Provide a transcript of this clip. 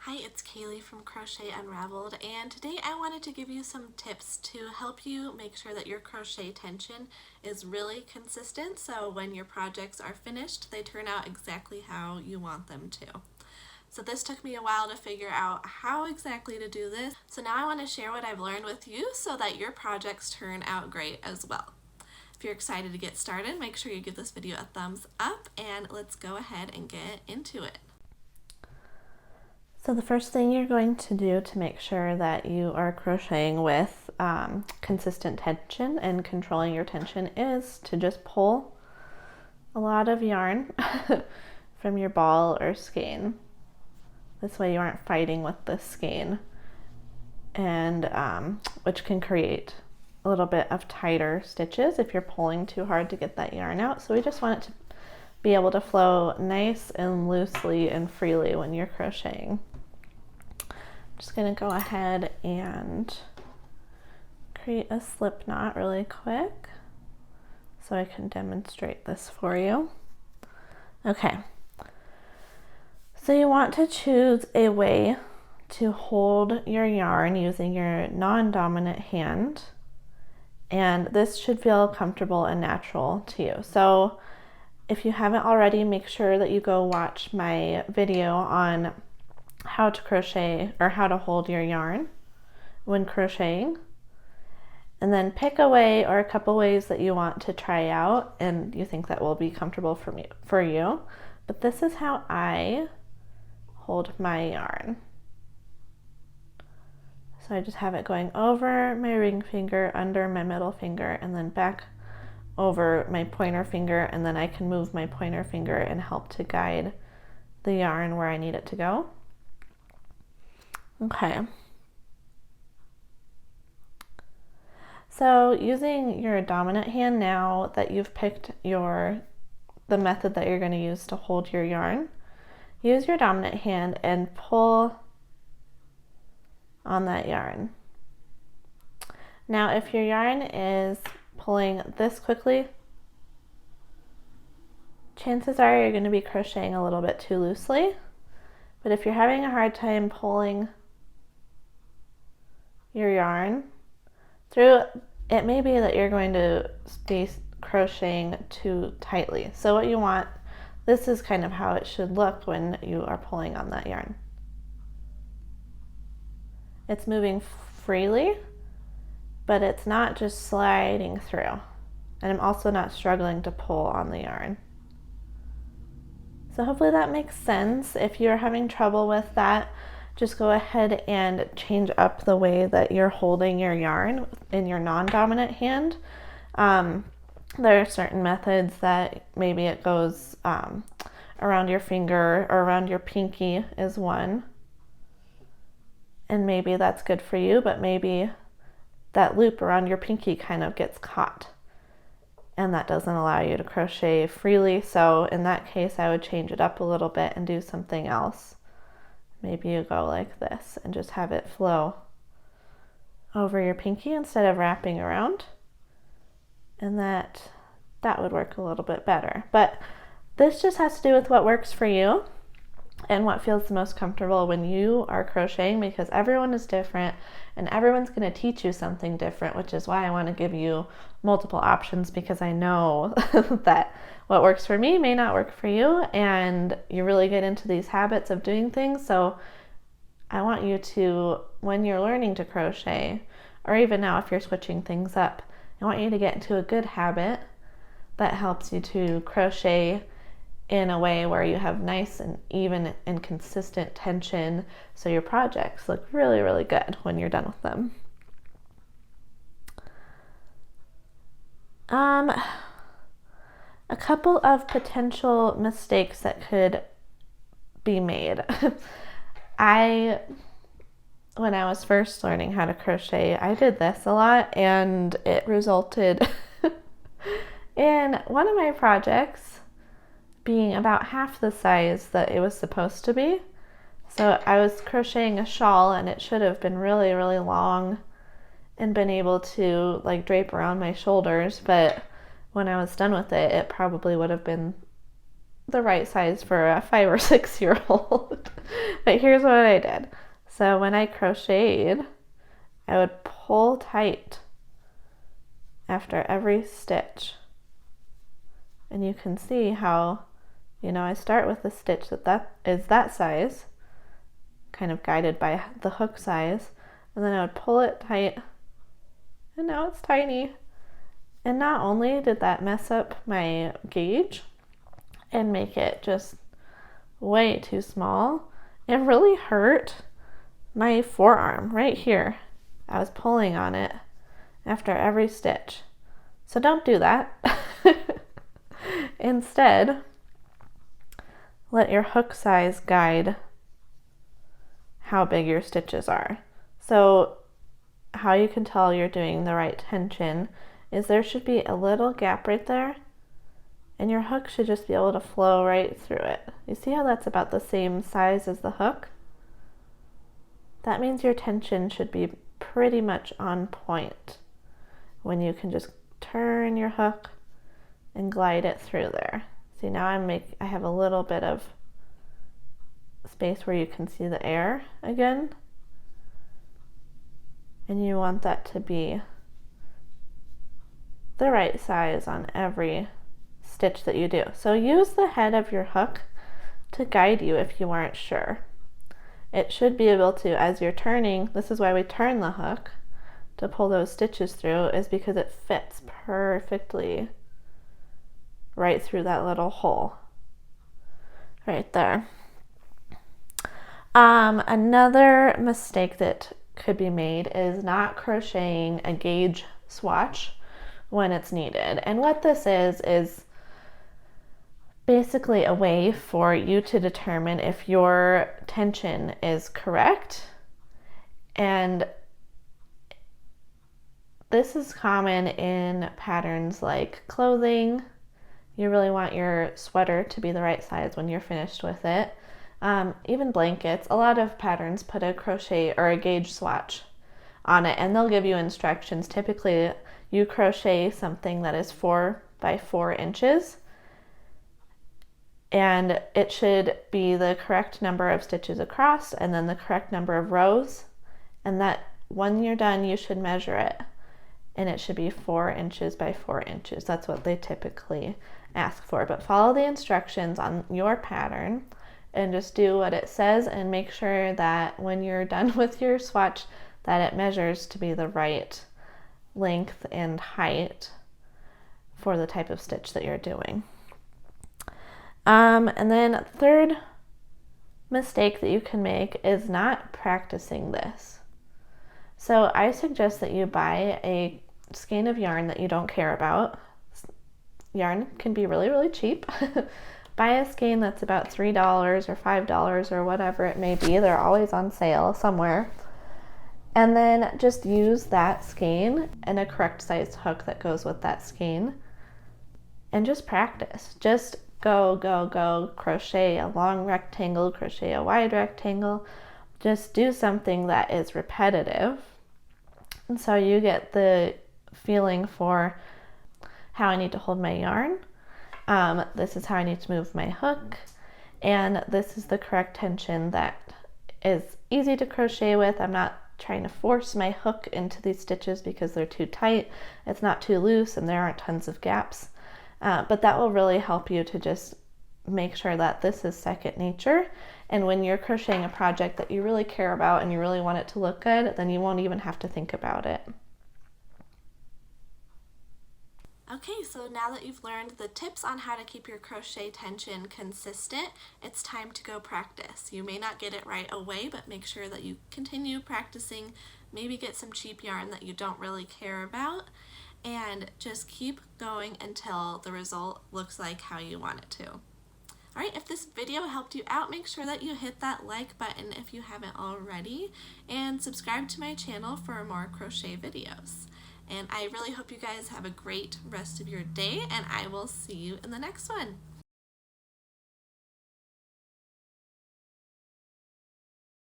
Hi, it's Kaylee from Crochet Unraveled, and today I wanted to give you some tips to help you make sure that your crochet tension is really consistent so when your projects are finished, they turn out exactly how you want them to. So this took me a while to figure out how exactly to do this, so now I want to share what I've learned with you so that your projects turn out great as well. If you're excited to get started, make sure you give this video a thumbs up, and let's go ahead and get into it. So the first thing you're going to do to make sure that you are crocheting with consistent tension and controlling your tension is to just pull a lot of yarn from your ball or skein. This way you aren't fighting with the skein, and which can create a little bit of tighter stitches if you're pulling too hard to get that yarn out. So we just want it to be able to flow nice and loosely and freely when you're crocheting. Just going to go ahead and create a slip knot really quick so I can demonstrate this for you. Okay, so you want to choose a way to hold your yarn using your non-dominant hand, and this should feel comfortable and natural to you. So if you haven't already, make sure that you go watch my video on how to crochet or how to hold your yarn when crocheting, and then pick a way or a couple ways that you want to try out and you think that will be comfortable for you. But this is how I hold my yarn. So I just have it going over my ring finger, under my middle finger, and then back over my pointer finger, and then I can move my pointer finger and help to guide the yarn where I need it to go. Okay, so using your dominant hand, now that you've picked the method that you're going to use to hold your yarn, use your dominant hand and pull on that yarn. Now if your yarn is pulling this quickly, chances are you're going to be crocheting a little bit too loosely. But if you're having a hard time pulling your yarn through, it may be that you're going to be crocheting too tightly. So what you want, this is kind of how it should look when you are pulling on that yarn. It's moving freely, but it's not just sliding through. And I'm also not struggling to pull on the yarn. So hopefully that makes sense. If you're having trouble with that, just go ahead and change up the way that you're holding your yarn in your non-dominant hand. There are certain methods that maybe it goes around your finger or around your pinky is one. And maybe that's good for you, but maybe that loop around your pinky kind of gets caught, and that doesn't allow you to crochet freely. So in that case, I would change it up a little bit and do something else. Maybe you go like this and just have it flow over your pinky instead of wrapping around, and that would work a little bit better. But this just has to do with what works for you and what feels the most comfortable when you are crocheting, because everyone is different and everyone's going to teach you something different, which is why I want to give you multiple options, because I know that what works for me may not work for you, and you really get into these habits of doing things. So I want you to, when you're learning to crochet, or even now if you're switching things up, I want you to get into a good habit that helps you to crochet in a way where you have nice and even and consistent tension, so your projects look really, really good when you're done with them. A couple of potential mistakes that could be made. When I was first learning how to crochet, I did this a lot, and it resulted in one of my projects being about half the size that it was supposed to be. So I was crocheting a shawl, and it should have been really, really long and been able to like drape around my shoulders, but when I was done with it, it probably would have been the right size for a 5 or 6 year old. But here's what I did. So when I crocheted, I would pull tight after every stitch. And you can see how, I start with a stitch that is that size, kind of guided by the hook size, and then I would pull it tight, and now it's tiny. And not only did that mess up my gauge and make it just way too small, it really hurt my forearm right here. I was pulling on it after every stitch. So don't do that. Instead, let your hook size guide how big your stitches are. So how you can tell you're doing the right tension is there should be a little gap right there, and your hook should just be able to flow right through it. You see how that's about the same size as the hook? That means your tension should be pretty much on point when you can just turn your hook and glide it through there. See, now I have a little bit of space where you can see the air again, and you want that to be the right size on every stitch that you do. So use the head of your hook to guide you if you aren't sure. It should be able to, as you're turning, this is why we turn the hook to pull those stitches through, is because it fits perfectly right through that little hole right there. Another mistake that could be made is not crocheting a gauge swatch when it's needed. And what this is basically a way for you to determine if your tension is correct. And this is common in patterns like clothing. You really want your sweater to be the right size when you're finished with it. Even blankets, a lot of patterns put a crochet or a gauge swatch on it, and they'll give you instructions. Typically, you crochet something that is 4 by 4 inches, and it should be the correct number of stitches across and then the correct number of rows, and that when you're done, you should measure it, and it should be 4 inches by 4 inches. That's what they typically ask for. But follow the instructions on your pattern and just do what it says, and make sure that when you're done with your swatch that it measures to be the right length and height for the type of stitch that you're doing. And then third mistake that you can make is not practicing this. So I suggest that you buy a skein of yarn that you don't care about. Yarn can be really, really cheap. Buy a skein that's about $3 or $5 or whatever it may be. They're always on sale somewhere. And then just use that skein and a correct size hook that goes with that skein. And just practice. Just go, crochet a long rectangle, crochet a wide rectangle. Just do something that is repetitive. And so you get the feeling for how I need to hold my yarn. This is how I need to move my hook. And this is the correct tension that is easy to crochet with. I'm not trying to force my hook into these stitches because they're too tight. It's not too loose and there aren't tons of gaps. But that will really help you to just make sure that this is second nature. And when you're crocheting a project that you really care about and you really want it to look good, then you won't even have to think about it. Okay, so now that you've learned the tips on how to keep your crochet tension consistent, it's time to go practice. You may not get it right away, but make sure that you continue practicing. Maybe get some cheap yarn that you don't really care about, and just keep going until the result looks like how you want it to. Alright, if this video helped you out, make sure that you hit that like button if you haven't already, and subscribe to my channel for more crochet videos. And I really hope you guys have a great rest of your day, and I will see you in the next one.